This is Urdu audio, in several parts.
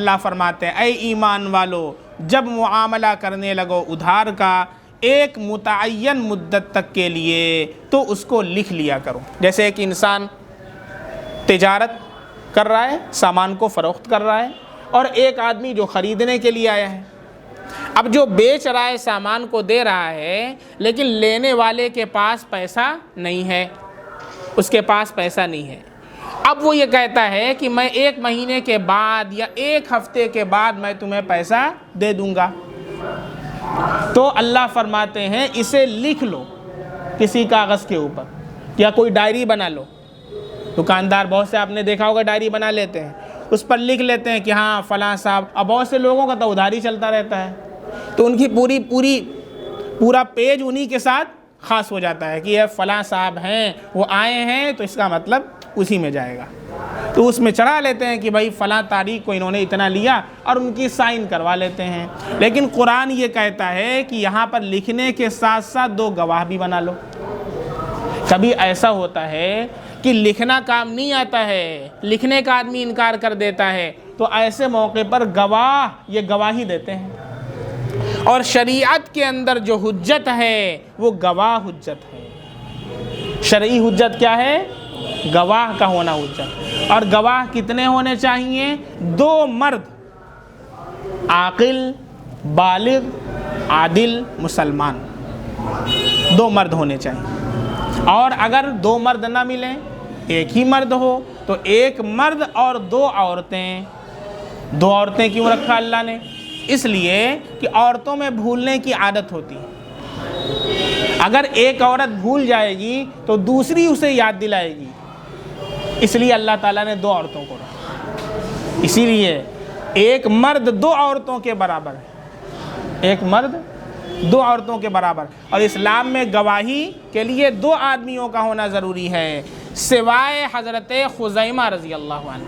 اللہ فرماتے ہیں اے ایمان والو جب معاملہ کرنے لگو ادھار کا ایک متعین مدت تک کے لیے تو اس کو لکھ لیا کرو۔ جیسے ایک انسان تجارت کر رہا ہے، سامان کو فروخت کر رہا ہے، اور ایک آدمی جو خریدنے کے لیے آیا ہے، اب جو بیچ رہا ہے سامان کو دے رہا ہے لیکن لینے والے کے پاس پیسہ نہیں ہے، اس کے پاس پیسہ نہیں ہے۔ اب وہ یہ کہتا ہے کہ میں 1 مہینے کے بعد یا 1 ہفتے کے بعد میں تمہیں پیسہ دے دوں گا، تو اللہ فرماتے ہیں اسے لکھ لو کسی کاغذ کے اوپر یا کوئی ڈائری بنا لو۔ دکاندار بہت سے آپ نے دیکھا ہوگا ڈائری بنا لیتے ہیں، اس پر لکھ لیتے ہیں کہ ہاں فلاں صاحب، اب بہت سے لوگوں کا تو ادھاری چلتا رہتا ہے، تو ان کی پورا پیج انہی کے ساتھ خاص ہو جاتا ہے کہ یہ فلاں صاحب ہیں، وہ آئے ہیں تو اس کا مطلب اسی میں جائے گا، تو اس میں چڑھا لیتے ہیں کہ بھائی فلاں تاریخ کو انہوں نے اتنا لیا اور ان کی سائن کروا لیتے ہیں۔ لیکن قرآن یہ کہتا ہے کہ یہاں پر لکھنے کے ساتھ ساتھ 2 گواہ بھی بنا لو۔ کبھی ایسا ہوتا ہے کہ لکھنا کام نہیں آتا ہے، لکھنے کا آدمی انکار کر دیتا ہے، تو ایسے موقع پر گواہ یہ گواہی دیتے ہیں، اور شریعت کے اندر جو حجت ہے وہ گواہ حجت ہے۔ شرعی حجت کیا ہے؟ گواہ کا ہونا حجت۔ اور گواہ کتنے ہونے چاہیے؟ 2 مرد، عاقل، بالغ، عادل، مسلمان، 2 مرد ہونے چاہیے۔ اور اگر 2 مرد نہ ملیں، ایک ہی مرد ہو، تو 1 مرد اور 2 عورتیں۔ 2 عورتیں کیوں رکھا اللہ نے؟ اس لیے کہ عورتوں میں بھولنے کی عادت ہوتی ہے، اگر ایک عورت بھول جائے گی تو دوسری اسے یاد دلائے گی، اس لیے اللہ تعالیٰ نے 2 عورتوں کو رکھا۔ اسی لیے 1 مرد 2 عورتوں کے برابر ہے، 1 مرد 2 عورتوں کے برابر۔ اور اسلام میں گواہی کے لیے 2 آدمیوں کا ہونا ضروری ہے، سوائے حضرت خزیمہ رضی اللہ عنہ۔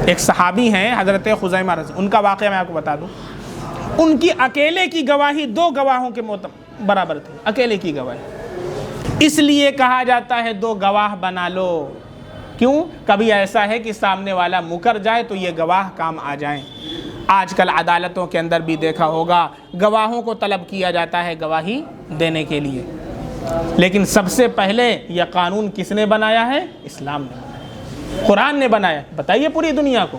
ایک صحابی ہیں حضرت خزیمہ رضی، ان کا واقعہ میں آپ کو بتا دوں۔ ان کی اکیلے کی گواہی 2 گواہوں کے برابر تھی، اکیلے کی گواہی۔ اس لیے کہا جاتا ہے 2 گواہ بنا لو۔ کیوں؟ کبھی ایسا ہے کہ سامنے والا مکر جائے تو یہ گواہ کام آ جائیں۔ آج کل عدالتوں کے اندر بھی دیکھا ہوگا گواہوں کو طلب کیا جاتا ہے گواہی دینے کے لیے، لیکن سب سے پہلے یہ قانون کس نے بنایا ہے؟ اسلام نے بنایا، قرآن نے بنایا۔ بتائیے پوری دنیا کو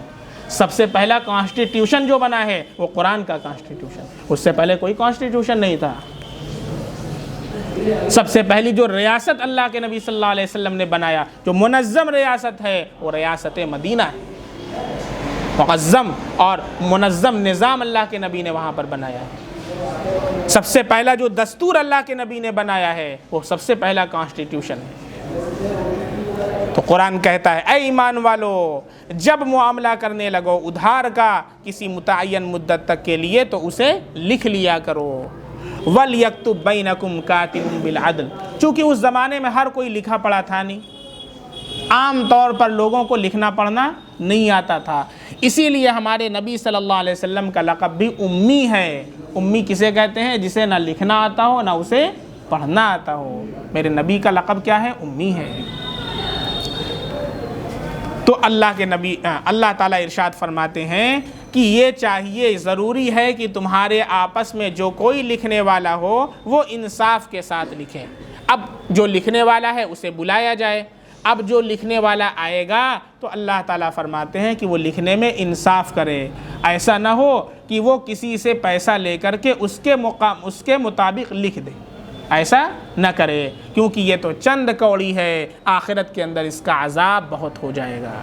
سب سے پہلا کانسٹیٹیوشن جو بنا ہے وہ قرآن کا کانسٹیٹیوشن، اس سے پہلے کوئی کانسٹیٹیوشن نہیں تھا۔ سب سے پہلی جو ریاست اللہ کے نبی صلی اللہ علیہ وسلم نے بنایا، جو منظم ریاست ہے، وہ ریاست مدینہ ہے۔ منظم اور منظم نظام اللہ کے نبی نے وہاں پر بنایا ہے۔ سب سے پہلا جو دستور اللہ کے نبی نے بنایا ہے وہ سب سے پہلا کانسٹیٹیوشن ہے۔ تو قرآن کہتا ہے اے ایمان والو جب معاملہ کرنے لگو ادھار کا کسی متعین مدت تک کے لیے تو اسے لکھ لیا کرو۔ وَلْيَكْتُبْ بَيْنَكُمْ كَاتِبٌ بِالْعَدْلِ، چونکہ اس زمانے میں ہر کوئی لکھا پڑھا تھا نہیں، عام طور پر لوگوں کو لکھنا پڑھنا نہیں آتا تھا، اسی لیے ہمارے نبی صلی اللہ علیہ وسلم کا لقب بھی امی ہے۔ امی کسے کہتے ہیں؟ جسے نہ لکھنا آتا ہو نہ اسے پڑھنا آتا ہو۔ میرے نبی کا لقب کیا ہے؟ امی ہے۔ تو اللہ تعالیٰ ارشاد فرماتے ہیں کہ یہ چاہیے، ضروری ہے کہ تمہارے آپس میں جو کوئی لکھنے والا ہو وہ انصاف کے ساتھ لکھے۔ اب جو لکھنے والا ہے اسے بلایا جائے، اب جو لکھنے والا آئے گا تو اللہ تعالیٰ فرماتے ہیں کہ وہ لکھنے میں انصاف کرے، ایسا نہ ہو کہ وہ کسی سے پیسہ لے کر کے اس کے مطابق لکھ دے، ایسا نہ کرے، کیونکہ یہ تو چند کوڑی ہے، آخرت کے اندر اس کا عذاب بہت ہو جائے گا۔